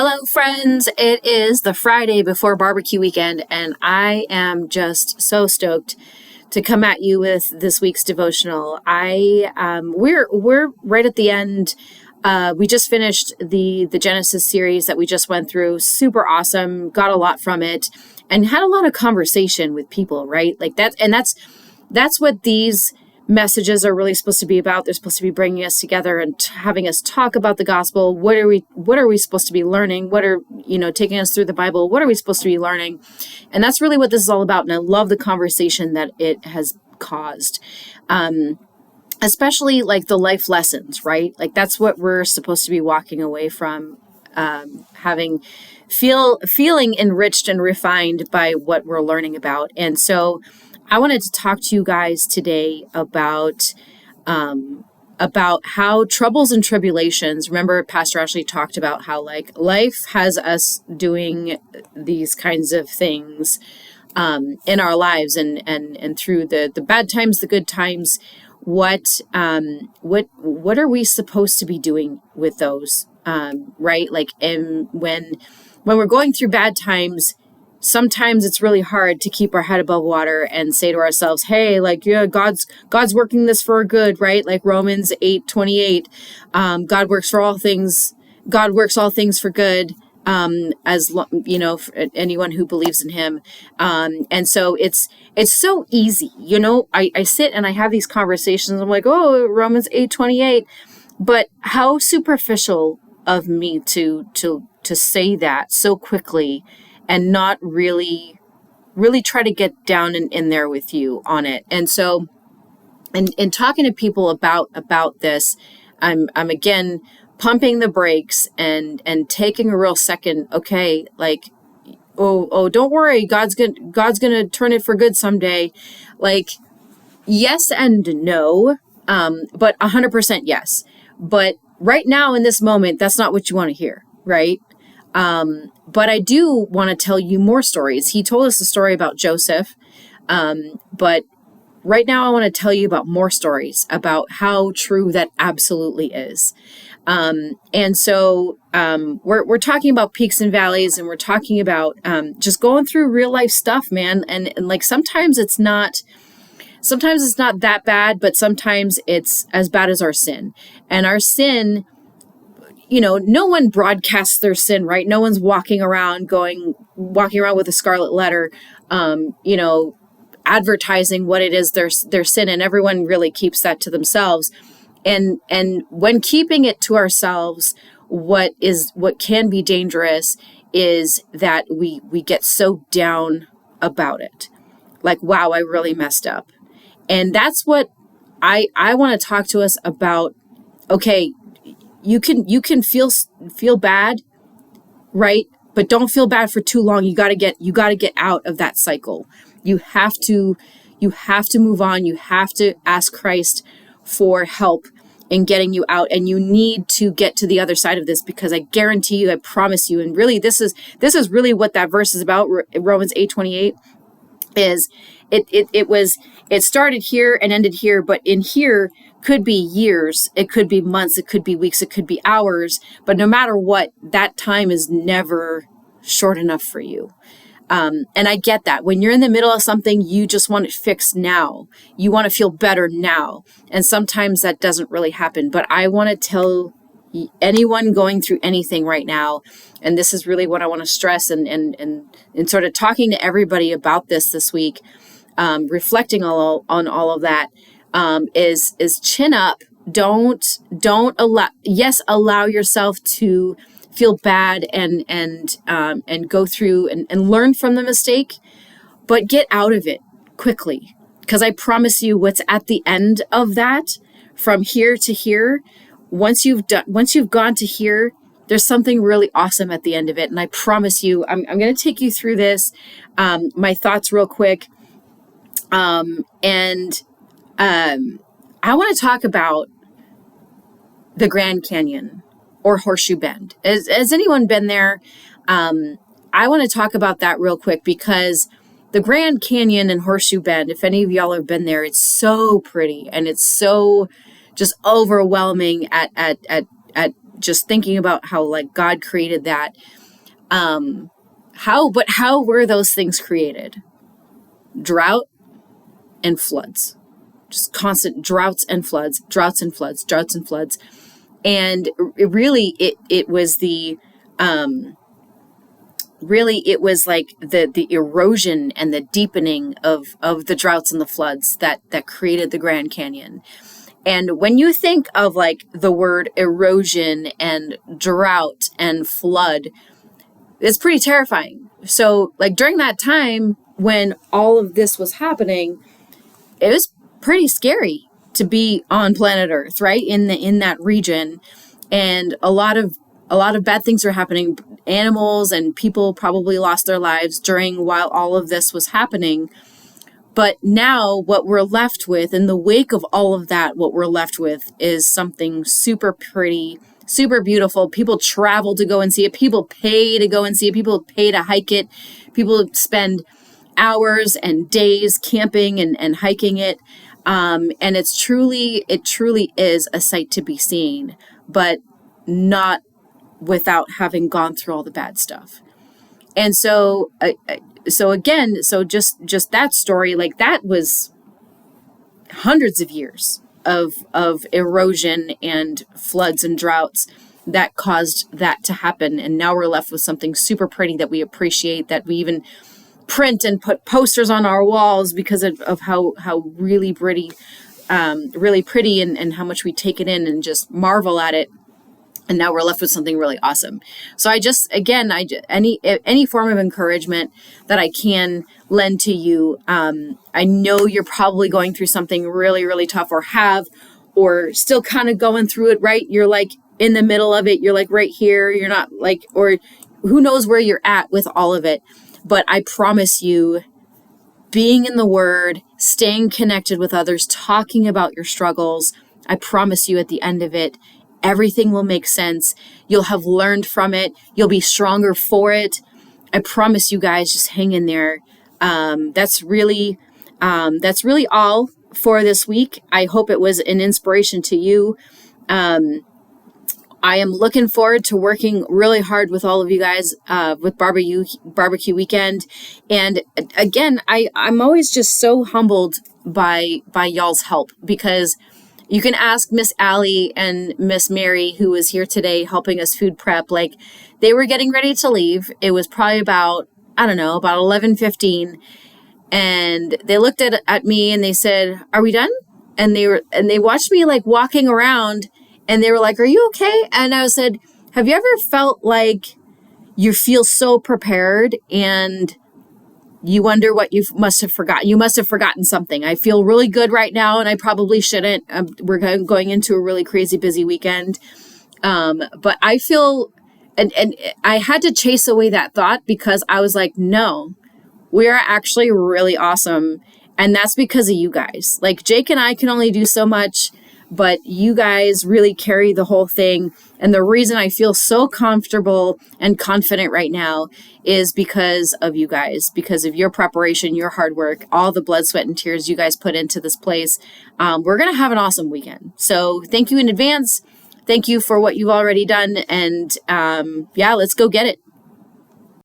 Hello, friends. It is the Friday before barbecue weekend, and I am just so stoked to come at you with this week's devotional. We're right at the end. We just finished the Genesis series that we just went through. Super awesome. Got a lot from it, and had a lot of conversation with people. Right, like that, and that's what these messages are really supposed to be about. They're supposed to be bringing us together and having us talk about the gospel. What are we supposed to be learning? What are, taking us through the Bible? What are we supposed to be learning? And that's really what this is all about. And I love the conversation that it has caused. Especially like the life lessons, right? Like that's what we're supposed to be walking away from, feeling enriched and refined by what we're learning about. And so I wanted to talk to you guys today about how troubles and tribulations. Remember, Pastor Ashley talked about how like life has us doing these kinds of things in our lives, and through the bad times, the good times. What are we supposed to be doing with those? Right? Like, and when we're going through bad times, sometimes it's really hard to keep our head above water and say to ourselves, hey, like, yeah, God's working this for our good, right? Like Romans 8:28, God works all things for good, for anyone who believes in him. And so it's so easy, I sit and I have these conversations. I'm like, oh, Romans 8:28, but how superficial of me to say that so quickly and not really try to get down in there with you on it. And so, in talking to people about this, I'm again pumping the brakes and taking a real second. Okay, like, oh, don't worry, God's gonna turn it for good someday. Like, yes and no, but 100% yes. But right now in this moment, that's not what you want to hear, right? But I do want to tell you more stories. He told us a story about Joseph, but right now I want to tell you about more stories about how true that absolutely is. And so we're talking about peaks and valleys, and we're talking about just going through real life stuff, man. And like sometimes it's not that bad, but sometimes it's as bad as our sin. And our sin, no one broadcasts their sin, right? No one's walking around with a scarlet letter, advertising what it is their sin, and everyone really keeps that to themselves. And when keeping it to ourselves, what can be dangerous is that we get so down about it. Like, wow, I really messed up. And that's what I want to talk to us about. Okay, you can feel bad, right? But don't feel bad for too long. You got to get out of that cycle. You have to move on. You have to ask Christ for help in getting you out, and you need to get to the other side of this, because I guarantee you, I promise you, and really this is really what that verse is about. Romans 8:28 is it started here and ended here, but in here could be years, it could be months, it could be weeks, it could be hours, but no matter what, that time is never short enough for you. And I get that. When you're in the middle of something, you just want it fixed now. You want to feel better now. And sometimes that doesn't really happen. But I want to tell anyone going through anything right now, and this is really what I want to stress, and sort of talking to everybody about this week, reflecting on all of that, is chin up. Don't allow yourself to feel bad and go through and learn from the mistake, but get out of it quickly. Because I promise you, what's at the end of that, from here to here, once you've gone to here, there's something really awesome at the end of it. And I promise you, I'm going to take you through this, my thoughts real quick. And I want to talk about the Grand Canyon or Horseshoe Bend. Has anyone been there? I want to talk about that real quick, because the Grand Canyon and Horseshoe Bend, if any of y'all have been there, it's so pretty, and it's so just overwhelming at just thinking about how like God created that. How were those things created? Drought and floods, just constant droughts and floods, droughts and floods, droughts and floods. And it was it was like the erosion and the deepening of the droughts and the floods that created the Grand Canyon. And when you think of like the word erosion and drought and flood, it's pretty terrifying. So like during that time when all of this was happening, it was pretty scary to be on planet Earth, right? In that region. And a lot of bad things are happening. Animals and people probably lost their lives while all of this was happening. But now what we're left with, in the wake of all of that, what we're left with is something super pretty, super beautiful. People travel to go and see it. People pay to go and see it. People pay to hike it. People spend hours and days camping and hiking it. And it truly is a sight to be seen, but not without having gone through all the bad stuff. And so just that story, like that was hundreds of years of erosion and floods and droughts that caused that to happen. And now we're left with something super pretty that we appreciate, that we even print and put posters on our walls because of how really pretty and how much we take it in and just marvel at it. And now we're left with something really awesome. So any form of encouragement that I can lend to you, I know you're probably going through something really, really tough, or still kind of going through it, right? You're like in the middle of it. You're like right here. You're not like, or who knows where you're at with all of it. But I promise you, being in the Word, staying connected with others, talking about your struggles, I promise you at the end of it, everything will make sense. You'll have learned from it. You'll be stronger for it. I promise you guys, just hang in there. That's really all for this week. I hope it was an inspiration to you. I am looking forward to working really hard with all of you guys with barbecue weekend. And again, I'm always just so humbled by y'all's help, because you can ask Miss Allie and Miss Mary, who was here today helping us food prep. Like, they were getting ready to leave. It was probably about 11:15. And they looked at me and they said, "Are we done?" And they watched me like walking around, and they were like, "Are you okay?" And I said, "Have you ever felt like you feel so prepared and you wonder what you must have forgotten? You must have forgotten something. I feel really good right now, and I probably shouldn't. We're going into a really crazy busy weekend. But I feel, and I had to chase away that thought, because I was like, no, we are actually really awesome. And that's because of you guys. Like, Jake and I can only do so much, but you guys really carry the whole thing. And the reason I feel so comfortable and confident right now is because of you guys, because of your preparation, your hard work, all the blood, sweat, and tears you guys put into this place. We're going to have an awesome weekend. So thank you in advance. Thank you for what you've already done. And let's go get it.